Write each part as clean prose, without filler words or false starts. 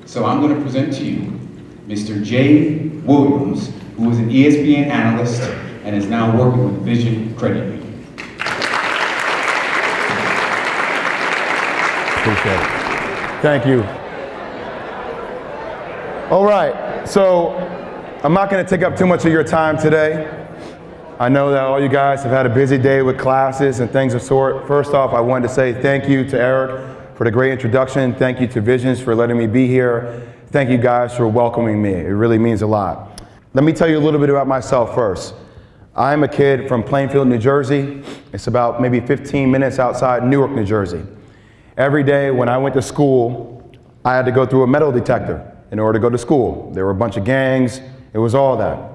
So I'm going to present to you Mr. Jay Williams, who is an ESPN analyst and is now working with Vision Credit Union. Appreciate it. Thank you. All right, so I'm not going to take up too much of your time today. I know that all you guys have had a busy day with classes and things of sort. First off, I wanted to say thank you to Eric for the great introduction. Thank you to Visions for letting me be here. Thank you guys for welcoming me. It really means a lot. Let me tell you a little bit about myself first. I'm a kid from Plainfield, New Jersey. It's about maybe 15 minutes outside Newark, New Jersey. Every day when I went to school, I had to go through a metal detector in order to go to school. There were a bunch of gangs. It was all that.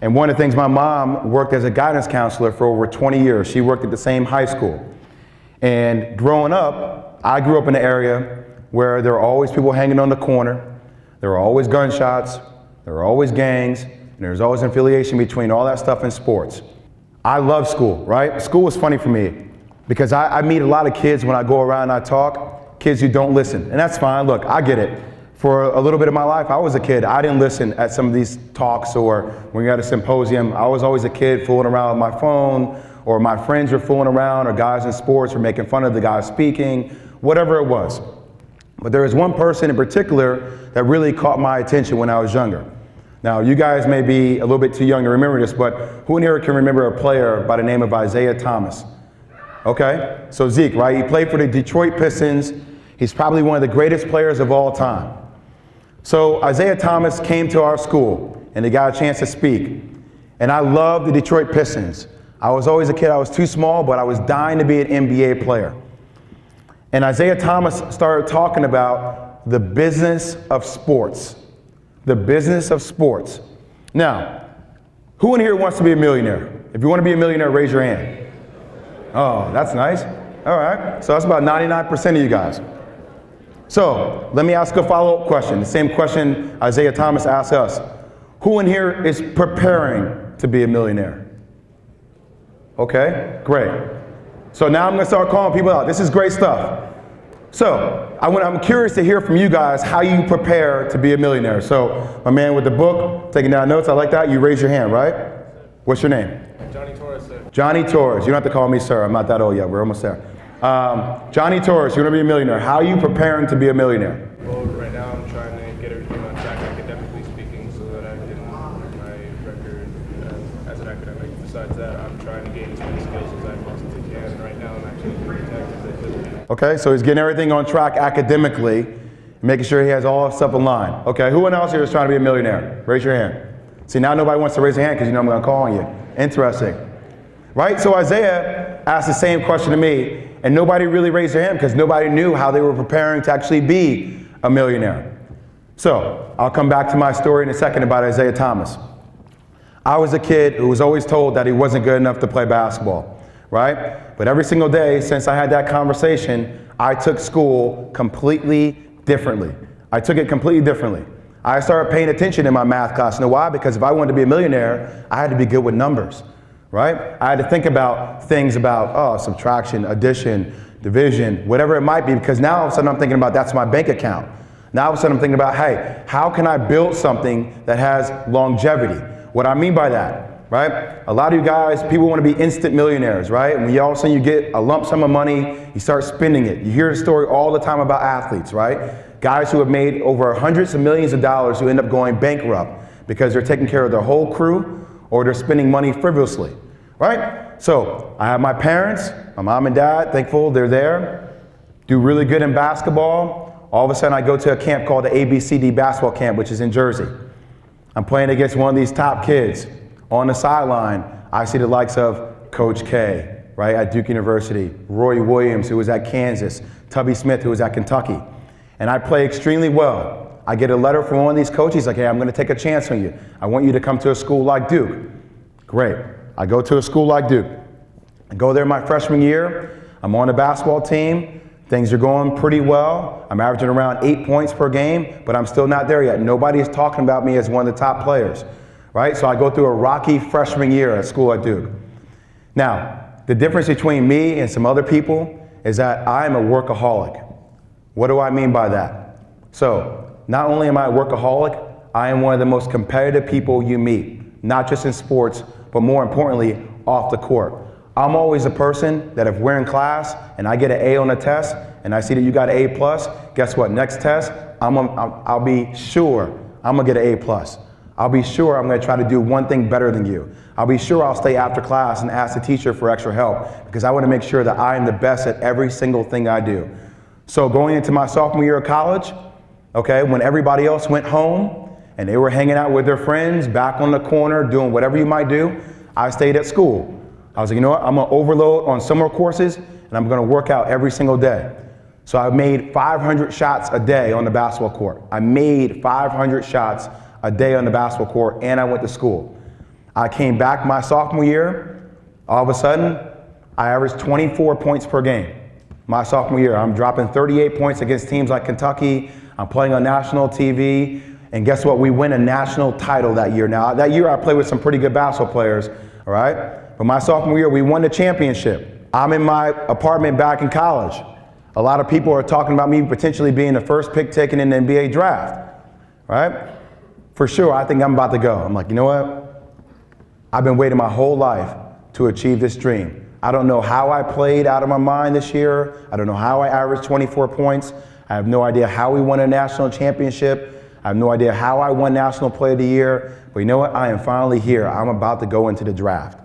And one of the things, my mom worked as a guidance counselor for over 20 years. She worked at the same high school. And growing up, I grew up in an area where there were always people hanging on the corner. There were always gunshots. There were always gangs. And there was always an affiliation between all that stuff and sports. I love school, right? School was funny for me because I meet a lot of kids when I go around and I talk, kids who don't listen. And that's fine. Look, I get it. For a little bit of my life, I was a kid. I didn't listen at some of these talks or when you're at a symposium. I was always a kid fooling around with my phone, or my friends were fooling around, or guys in sports were making fun of the guy speaking, whatever it was. But there was one person in particular that really caught my attention when I was younger. Now, you guys may be a little bit too young to remember this, but who in here can remember a player by the name of Isaiah Thomas? Okay, so Zeke, right? He played for the Detroit Pistons. He's probably one of the greatest players of all time. So Isaiah Thomas came to our school and he got a chance to speak. And I loved the Detroit Pistons. I was always a kid, I was too small, but I was dying to be an NBA player. And Isaiah Thomas started talking about the business of sports. The business of sports. Now, who in here wants to be a millionaire? If you want to be a millionaire, raise your hand. Oh, that's nice. All right, so that's about 99% of you guys. So let me ask a follow-up question, the same question Isaiah Thomas asked us. Who in here is preparing to be a millionaire? Okay, great. So now I'm gonna start calling people out. This is great stuff. So I'm curious to hear from you guys how you prepare to be a millionaire. So my man with the book, taking down notes, I like that. You raise your hand, right? What's your name? Johnny Torres, sir. Johnny Torres. You don't have to call me sir. I'm not that old yet. We're almost there. Johnny Torres, you want to be a millionaire. How are you preparing to be a millionaire? Well, right now I'm trying to get everything on track academically speaking so that I can earn my record as an academic. Besides that, I'm trying to gain as many skills as I possibly can. And right now I'm actually doing tech. Okay, so he's getting everything on track academically, making sure he has all that stuff in line. Okay, who else here is trying to be a millionaire? Raise your hand. See, now nobody wants to raise their hand because you know I'm going to call on you. Interesting. Right, so Isaiah asked the same question to me, and nobody really raised their hand because nobody knew how they were preparing to actually be a millionaire. So I'll come back to my story in a second about Isaiah Thomas. I was a kid who was always told that he wasn't good enough to play basketball, right? But every single day since I had that conversation, I took school completely differently. I took it completely differently. I started paying attention in my math class. You know why? Because if I wanted to be a millionaire, I had to be good with numbers. Right? I had to think about things about subtraction, addition, division, whatever it might be, because now all of a sudden I'm thinking about that's my bank account. Now all of a sudden I'm thinking about, hey, how can I build something that has longevity? What I mean by that, right? A lot of you guys, people want to be instant millionaires, right? And when all of a sudden you get a lump sum of money, you start spending it. You hear the story all the time about athletes, right? Guys who have made over hundreds of millions of dollars who end up going bankrupt because they're taking care of their whole crew or they're spending money frivolously, right? So I have my parents, my mom and dad, thankful they're there, do really good in basketball. All of a sudden I go to a camp called the ABCD basketball camp, which is in Jersey. I'm playing against one of these top kids. On the sideline, I see the likes of Coach K, right, at Duke University, Roy Williams, who was at Kansas, Tubby Smith, who was at Kentucky. And I play extremely well. I get a letter from one of these coaches like, hey, I'm gonna take a chance on you. I want you to come to a school like Duke. Great. I go to a school like Duke. I go there my freshman year. I'm on the basketball team. Things are going pretty well. I'm averaging around 8 points per game, but I'm still not there yet. Nobody is talking about me as one of the top players, right? So I go through a rocky freshman year at school at Duke. Now, the difference between me and some other people is that I am a workaholic. What do I mean by that? So not only am I a workaholic, I am one of the most competitive people you meet, not just in sports, but more importantly, off the court. I'm always a person that if we're in class and I get an A on a test and I see that you got an A plus, guess what? Next test, I'll be sure I'm gonna get an A plus. I'll be sure I'm gonna try to do one thing better than you. I'll be sure I'll stay after class and ask the teacher for extra help because I wanna make sure that I am the best at every single thing I do. So going into my sophomore year of college, okay, when everybody else went home and they were hanging out with their friends back on the corner doing whatever you might do, I stayed at school. I was like, you know what, I'm gonna overload on summer courses and I'm gonna work out every single day. So I made 500 shots a day on the basketball court. I made 500 shots a day on the basketball court and I went to school. I came back my sophomore year, all of a sudden, I averaged 24 points per game. My sophomore year, I'm dropping 38 points against teams like Kentucky. I'm playing on national TV. And guess what? We win a national title that year. Now, that year I played with some pretty good basketball players, all right? But my sophomore year, we won the championship. I'm in my apartment back in college. A lot of people are talking about me potentially being the first pick taken in the NBA draft, right? For sure, I think I'm about to go. I'm like, you know what? I've been waiting my whole life to achieve this dream. I don't know how I played out of my mind this year. I don't know how I averaged 24 points. I have no idea how we won a national championship. I have no idea how I won National Player of the Year, but you know what? I am finally here. I'm about to go into the draft.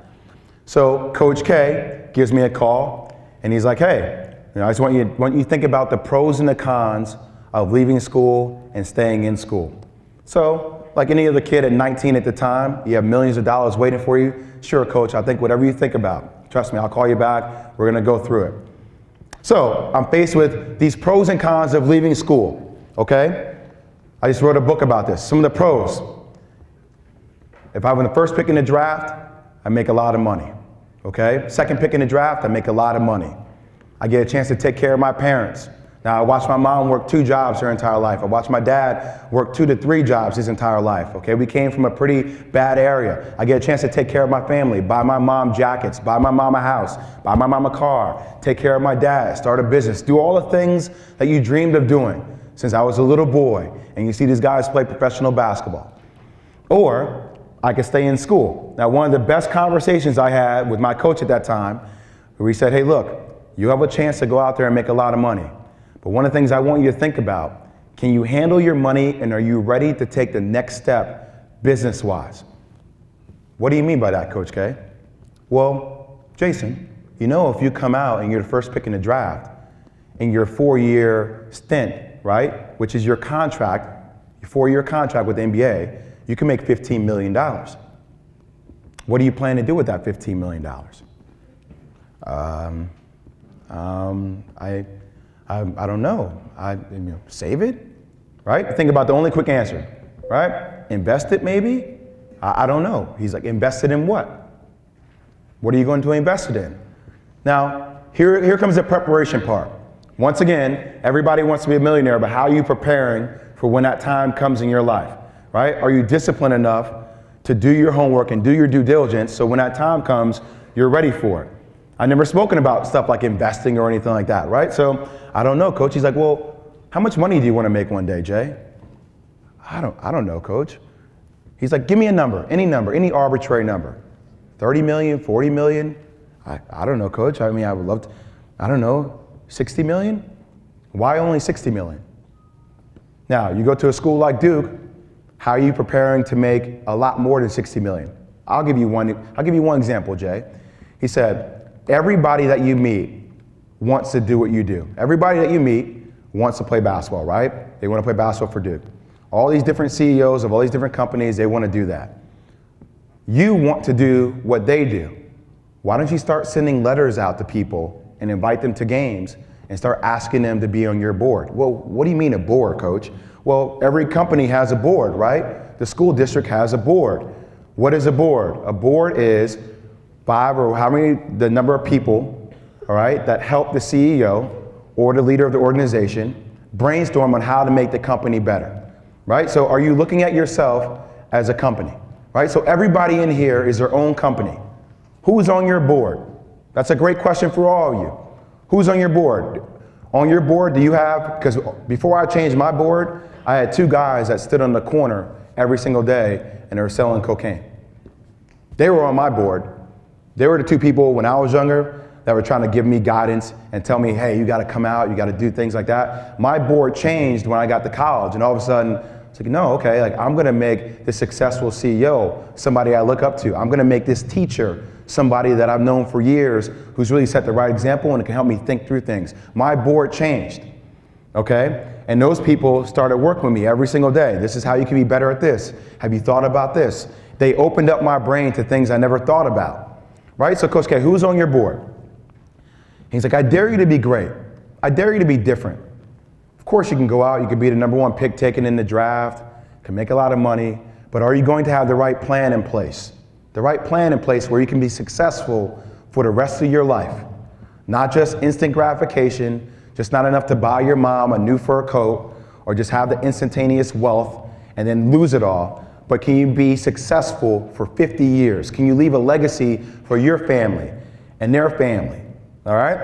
So Coach K gives me a call, and he's like, hey, I just want you to think about the pros and the cons of leaving school and staying in school. So, like any other kid at 19 at the time, you have millions of dollars waiting for you. Sure, Coach, I think whatever you think about. Trust me, I'll call you back. We're gonna go through it. So, I'm faced with these pros and cons of leaving school, okay? I just wrote a book about this. Some of the pros. If I was the first pick in the draft, I make a lot of money, okay? Second pick in the draft, I make a lot of money. I get a chance to take care of my parents. Now, I watched my mom work 2 jobs her entire life. I watched my dad work 2 to 3 jobs his entire life, okay? We came from a pretty bad area. I get a chance to take care of my family, buy my mom jackets, buy my mom a house, buy my mom a car, take care of my dad, start a business, do all the things that you dreamed of doing since I was a little boy, and you see these guys play professional basketball. Or I could stay in school. Now, one of the best conversations I had with my coach at that time, where he said, hey, look, you have a chance to go out there and make a lot of money. But one of the things I want you to think about, can you handle your money and are you ready to take the next step business-wise? What do you mean by that, Coach K? Well, Jason, you know if you come out and you're the first pick in the draft in your 4-year stint, right, which is your contract, your 4-year contract with the NBA, you can make $15 million. What do you plan to do with that $15 million? I don't know. Save it, right? Think about the only quick answer, right? Invest it maybe? I don't know. He's like, invest it in what? What are you going to invest it in? Now, here comes the preparation part. Once again, everybody wants to be a millionaire, but how are you preparing for when that time comes in your life, right? Are you disciplined enough to do your homework and do your due diligence so when that time comes, you're ready for it? I've never spoken about stuff like investing or anything like that, right? So I don't know, Coach. He's like, well, how much money do you want to make one day, Jay? I don't know, Coach. He's like, give me a number, any arbitrary number. 30 million, 40 million? I don't know, Coach. I mean, I would love to, I don't know, 60 million? Why only 60 million? Now, you go to a school like Duke, how are you preparing to make a lot more than 60 million? I'll give you one example, Jay. He said, everybody that you meet wants to do what you do. Everybody that you meet wants to play basketball, right? They want to play basketball for Duke. All these different CEOs of all these different companies, they want to do that. You want to do what they do. Why don't you start sending letters out to people and invite them to games and start asking them to be on your board? Well, what do you mean a board, Coach? Well, every company has a board, right? The school district has a board. What is a board? A board is 5 or the number of people, all right, that help the CEO or the leader of the organization brainstorm on how to make the company better, right? So are you looking at yourself as a company, right? So everybody in here is their own company. Who's on your board? That's a great question for all of you. Who's on your board? On your board, do you have, because before I changed my board, I had 2 guys that stood on the corner every single day and they were selling cocaine. They were on my board. They were the 2 people when I was younger that were trying to give me guidance and tell me, hey, you gotta come out, you gotta do things like that. My board changed when I got to college, and all of a sudden, it's like, no, okay, like I'm gonna make this successful CEO somebody I look up to. I'm gonna make this teacher somebody that I've known for years who's really set the right example and can help me think through things. My board changed, okay? And those people started working with me every single day. This is how you can be better at this. Have you thought about this? They opened up my brain to things I never thought about, right? So Coach K, who's on your board? He's like, I dare you to be great. I dare you to be different. Of course you can go out, you can be the #1 pick taken in the draft, can make a lot of money, but are you going to have the right plan in place? The right plan in place where you can be successful for the rest of your life. Not just instant gratification, just not enough to buy your mom a new fur coat, or just have the instantaneous wealth and then lose it all, but can you be successful for 50 years? Can you leave a legacy for your family and their family? All right?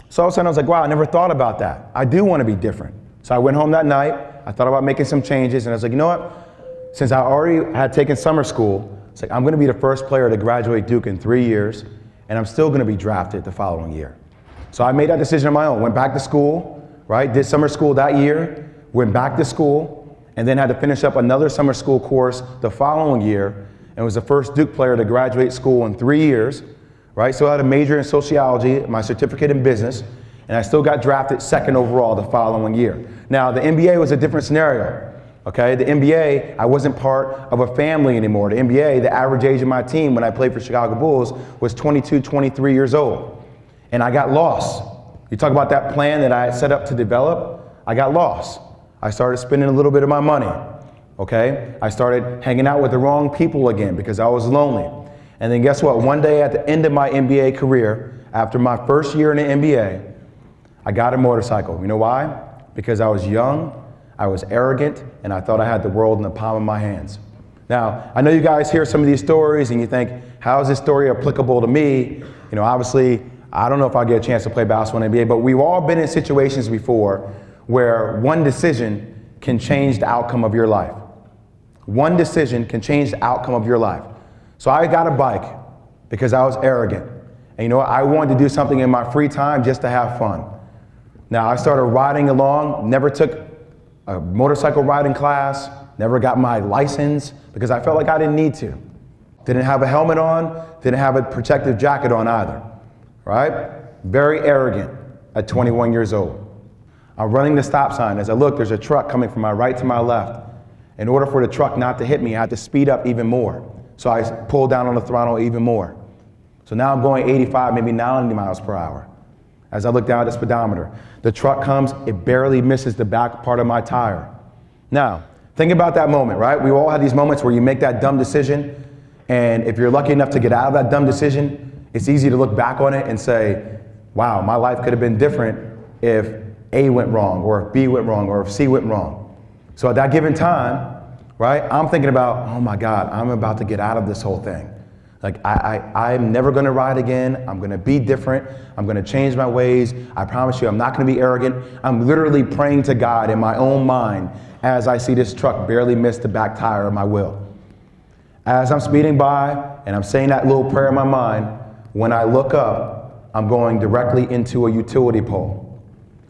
So all of a sudden I was like, wow, I never thought about that. I do want to be different. So I went home that night, I thought about making some changes, and I was like, you know what? Since I already had taken summer school, it's like, I'm gonna be the first player to graduate Duke in 3 years, and I'm still gonna be drafted the following year. So I made that decision on my own, went back to school, right? Did summer school that year, went back to school, and then had to finish up another summer school course the following year, and was the first Duke player to graduate school in 3 years. Right, so I had a major in sociology, my certificate in business, and I still got drafted 2nd overall the following year. Now, the NBA was a different scenario, okay? The NBA, I wasn't part of a family anymore. The NBA, the average age of my team when I played for Chicago Bulls was 22, 23 years old, and I got lost. You talk about that plan that I had set up to develop, I got lost. I started spending a little bit of my money, okay? I started hanging out with the wrong people again because I was lonely. And then guess what? One day at the end of my NBA career, after my first year in the NBA, I got a motorcycle. You know why? Because I was young, I was arrogant, and I thought I had the world in the palm of my hands. Now, I know you guys hear some of these stories and you think, how is this story applicable to me? You know, obviously, I don't know if I'll get a chance to play basketball in the NBA, but we've all been in situations before where one decision can change the outcome of your life. One decision can change the outcome of your life. So I got a bike because I was arrogant. And you know what? I wanted to do something in my free time just to have fun. Now I started riding along, never took a motorcycle riding class, never got my license because I felt like I didn't need to. Didn't have a helmet on, didn't have a protective jacket on either, right? Very arrogant at 21 years old. I'm running the stop sign. As I look, there's a truck coming from my right to my left. In order for the truck not to hit me, I had to speed up even more. So I pulled down on the throttle even more. So now I'm going 85, maybe 90 miles per hour. As I look down at the speedometer, the truck comes, it barely misses the back part of my tire. Now, think about that moment, right? We all have these moments where you make that dumb decision, and if you're lucky enough to get out of that dumb decision, it's easy to look back on it and say, wow, my life could have been different if A went wrong, or if B went wrong, or if C went wrong. So at that given time, right, I'm thinking about, oh my God, I'm about to get out of this whole thing. Like, I'm never gonna ride again. I'm gonna be different. I'm gonna change my ways. I promise you, I'm not gonna be arrogant. I'm literally praying to God in my own mind as I see this truck barely miss the back tire of my wheel. As I'm speeding by and I'm saying that little prayer in my mind, when I look up, I'm going directly into a utility pole.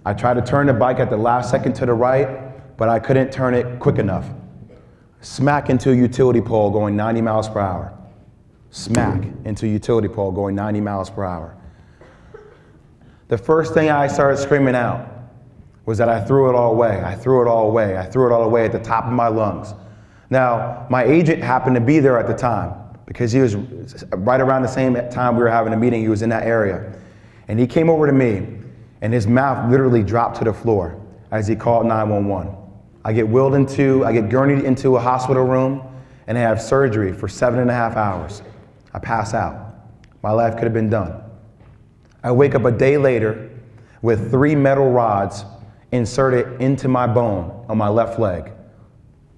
I tried to turn the bike at the last second to the right, but I couldn't turn it quick enough. Smack into a utility pole going 90 miles per hour. Smack into a utility pole going 90 miles per hour. The first thing I started screaming out was that I threw it all away. I threw it all away. I threw it all away at the top of my lungs. Now, my agent happened to be there at the time because he was right around the same time we were having a meeting. He was in that area. And he came over to me and his mouth literally dropped to the floor as he called 911. I get gurneyed into a hospital room and I have surgery for 7.5 hours. I pass out. My life could have been done. I wake up a day later with 3 metal rods inserted into my bone on my left leg,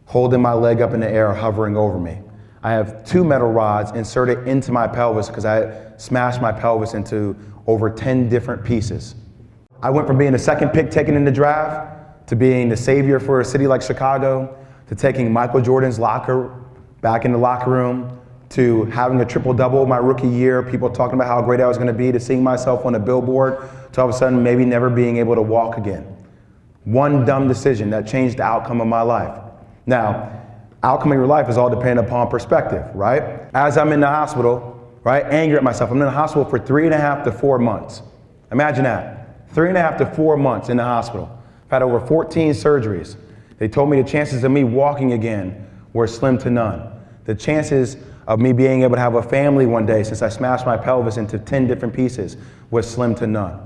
holding my leg up in the air, hovering over me. I have 2 metal rods inserted into my pelvis because I smashed my pelvis into over 10 different pieces. I went from being the 2nd pick taken in the draft to being the savior for a city like Chicago, to taking Michael Jordan's locker back in the locker room, to having a triple-double my rookie year, people talking about how great I was going to be, to seeing myself on a billboard, to all of a sudden maybe never being able to walk again. One dumb decision that changed the outcome of my life. Now, outcome of your life is all dependent upon perspective, right? As I'm in the hospital, right, angry at myself. I'm in the hospital for 3.5 to 4 months. Imagine that, 3.5 to 4 months in the hospital. I've had over 14 surgeries. They told me the chances of me walking again were slim to none. The chances of me being able to have a family one day, since I smashed my pelvis into 10 different pieces, was slim to none.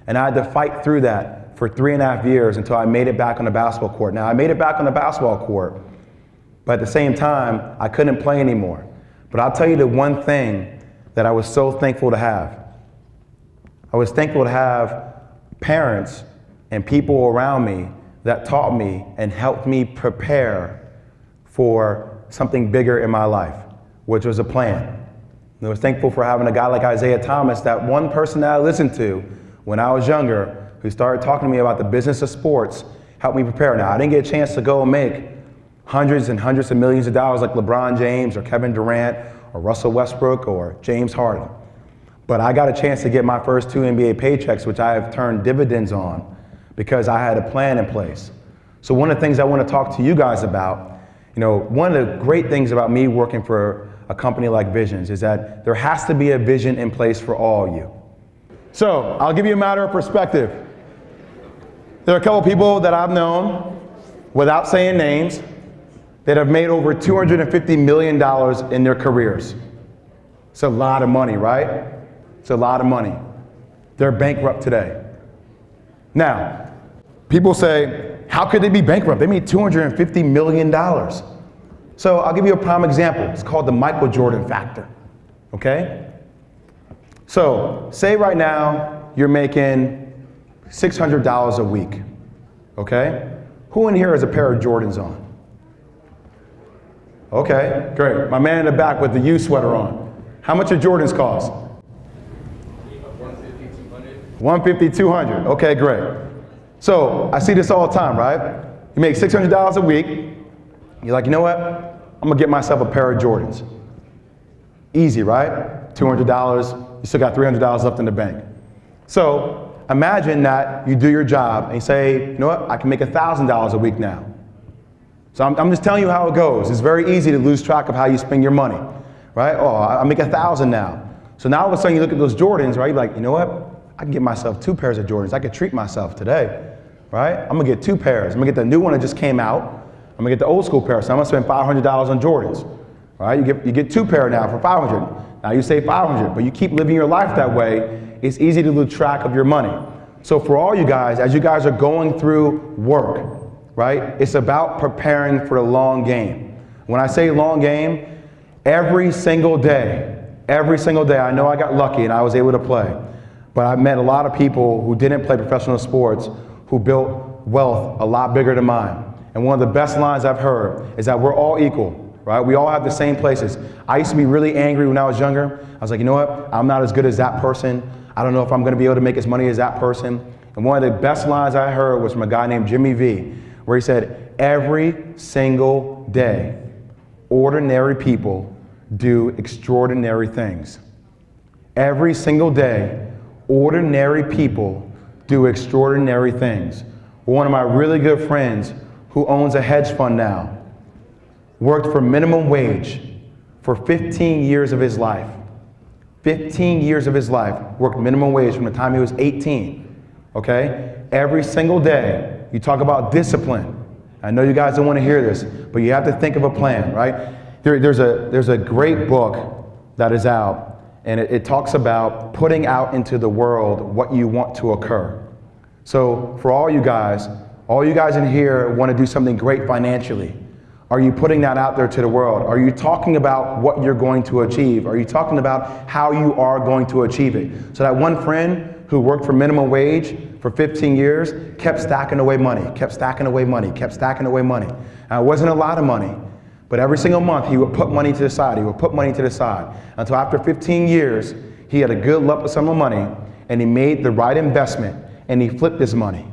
And I had to fight through that for 3.5 years until I made it back on the basketball court. Now, I made it back on the basketball court, but at the same time, I couldn't play anymore. But I'll tell you the one thing that I was so thankful to have. I was thankful to have parents and people around me that taught me and helped me prepare for something bigger in my life, which was a plan. And I was thankful for having a guy like Isaiah Thomas, that one person that I listened to when I was younger, who started talking to me about the business of sports, helped me prepare. Now, I didn't get a chance to go and make hundreds and hundreds of millions of dollars like LeBron James or Kevin Durant or Russell Westbrook or James Harden. But I got a chance to get my first 2 NBA paychecks, which I have turned dividends on because I had a plan in place. So one of the things I want to talk to you guys about, one of the great things about me working for a company like Visions is that there has to be a vision in place for all of you. So I'll give you a matter of perspective. There are a couple people that I've known, without saying names, that have made over $250 million in their careers. It's a lot of money, right? It's a lot of money. They're bankrupt today. Now, people say, how could they be bankrupt? They made $250 million. So I'll give you a prime example. It's called the Michael Jordan factor, okay? So say right now you're making $600 a week, okay? Who in here has a pair of Jordans on? Okay, great. My man in the back with the U sweater on. How much do Jordans cost? $150, $200. Okay, great. So I see this all the time, right? You make $600 a week. You're like, you know what? I'm gonna get myself a pair of Jordans. Easy, right? $200. You still got $300 left in the bank. So imagine that you do your job and you say, you know what? I can make $1,000 a week now. So I'm just telling you how it goes. It's very easy to lose track of how you spend your money, right? Oh, I make $1,000 now. So now all of a sudden you look at those Jordans, right? You're like, you know what? I can get myself 2 pairs of Jordans. I could treat myself today, right? I'm gonna get 2 pairs. I'm gonna get the new one that just came out. I'm gonna get the old school pair. So I'm gonna spend $500 on Jordans, right? You get 2 pair now for $500. Now you save $500, but you keep living your life that way, it's easy to lose track of your money. So for all you guys, as you guys are going through work, right? It's about preparing for the long game. When I say long game, every single day, I know I got lucky and I was able to play, but I've met a lot of people who didn't play professional sports who built wealth a lot bigger than mine. And one of the best lines I've heard is that we're all equal, right? We all have the same places. I used to be really angry when I was younger. I was like, you know what? I'm not as good as that person. I don't know if I'm gonna be able to make as money as that person. And one of the best lines I heard was from a guy named Jimmy V, where he said, every single day, ordinary people do extraordinary things. Every single day, ordinary people do extraordinary things. One of my really good friends who owns a hedge fund now worked for minimum wage for 15 years of his life. 15 years of his life worked minimum wage from the time he was 18, okay? Every single day, you talk about discipline. I know you guys don't want to hear this, but you have to think of a plan, right? There's a great book that is out, and it talks about putting out into the world what you want to occur. So for all you guys in here want to do something great financially. Are you putting that out there to the world? Are you talking about what you're going to achieve? Are you talking about how you are going to achieve it? So that one friend who worked for minimum wage for 15 years kept stacking away money, kept stacking away money, kept stacking away money. Now, it wasn't a lot of money, but every single month he would put money to the side, he would put money to the side, until after 15 years, he had a good lump sum of money, and he made the right investment, and he flipped his money.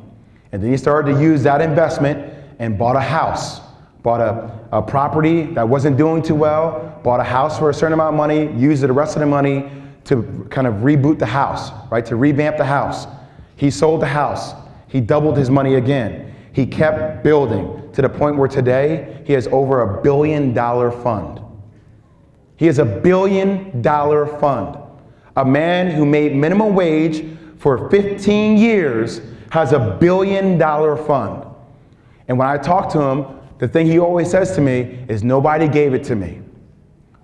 And then he started to use that investment and bought a house, bought a property that wasn't doing too well, bought a house for a certain amount of money, used the rest of the money to kind of reboot the house, right? To revamp the house. He sold the house. He doubled his money again. He kept building to the point where today he has over $1 billion fund. He has $1 billion fund. A man who made minimum wage for 15 years has $1 billion fund. And when I talk to him, the thing he always says to me is, nobody gave it to me.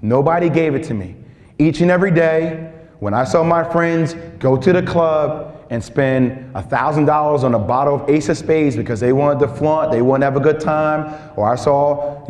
Nobody gave it to me. Each and every day, when I saw my friends go to the club and spend $1,000 on a bottle of Ace of Spades because they wanted to flaunt, they wanted to have a good time, or I saw,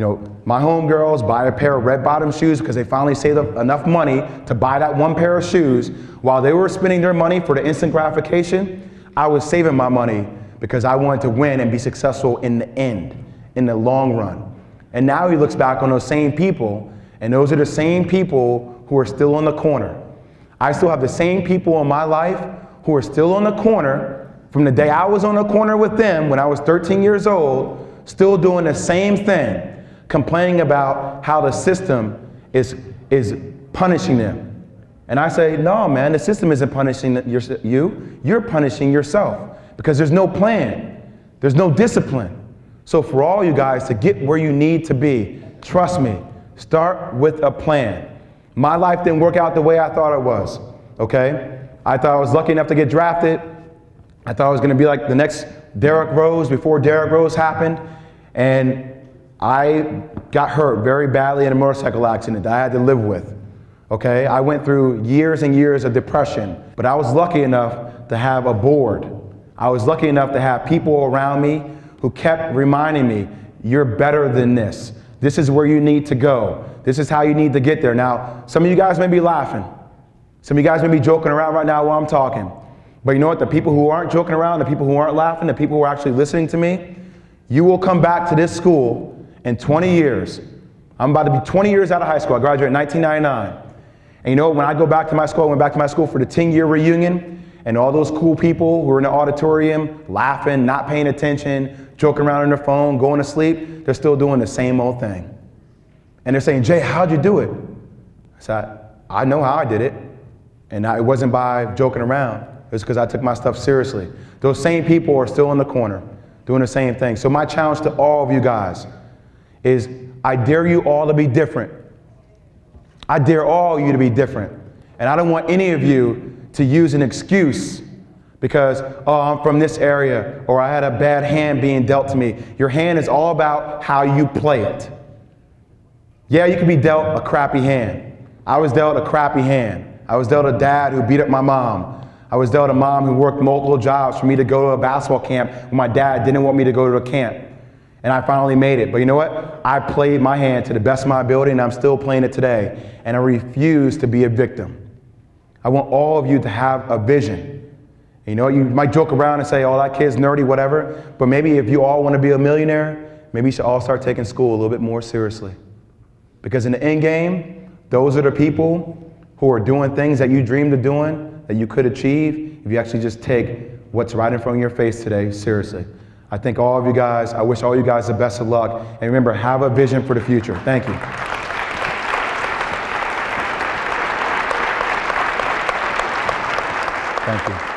my homegirls buy a pair of red bottom shoes because they finally saved up enough money to buy that one pair of shoes, while they were spending their money for the instant gratification, I was saving my money because I wanted to win and be successful in the end, in the long run. And now he looks back on those same people, and those are the same people who are still on the corner. I still have the same people in my life who are still on the corner from the day I was on the corner with them when I was 13 years old, still doing the same thing, complaining about how the system is punishing them. And I say, no, man, the system isn't punishing you. You're punishing yourself because there's no plan. There's no discipline. So for all you guys to get where you need to be, trust me, start with a plan. My life didn't work out the way I thought it was, okay? I thought I was lucky enough to get drafted. I thought I was going to be like the next Derrick Rose before Derrick Rose happened. And I got hurt very badly in a motorcycle accident that I had to live with, okay? I went through years and years of depression, but I was lucky enough to have a board. I was lucky enough to have people around me who kept reminding me, you're better than this. This is where you need to go. This is how you need to get there. Now, some of you guys may be laughing. Some of you guys may be joking around right now while I'm talking. But you know what? The people who aren't joking around, the people who aren't laughing, the people who are actually listening to me, you will come back to this school in 20 years. I'm about to be 20 years out of high school. I graduated in 1999. And you know, when I go back to my school, I went back to my school for the 10-year reunion, and all those cool people who were in the auditorium, laughing, not paying attention, joking around on their phone, going to sleep, they're still doing the same old thing. And they're saying, Jay, how'd you do it? I said, I know how I did it. And it wasn't by joking around. It was because I took my stuff seriously. Those same people are still in the corner doing the same thing. So my challenge to all of you guys is, I dare you all to be different. I dare all of you to be different. And I don't want any of you to use an excuse because, oh, I'm from this area, or I had a bad hand being dealt to me. Your hand is all about how you play it. Yeah, you can be dealt a crappy hand. I was dealt a crappy hand. I was dealt a dad who beat up my mom. I was dealt a mom who worked multiple jobs for me to go to a basketball camp when my dad didn't want me to go to a camp. And I finally made it. But you know what? I played my hand to the best of my ability, and I'm still playing it today. And I refuse to be a victim. I want all of you to have a vision. You know, you might joke around and say, oh, that kid's nerdy, whatever. But maybe if you all want to be a millionaire, maybe you should all start taking school a little bit more seriously. Because in the end game, those are the people who are doing things that you dreamed of doing, that you could achieve, if you actually just take what's right in front of your face today seriously. I thank all of you guys. I wish all you guys the best of luck. And remember, have a vision for the future. Thank you. Thank you.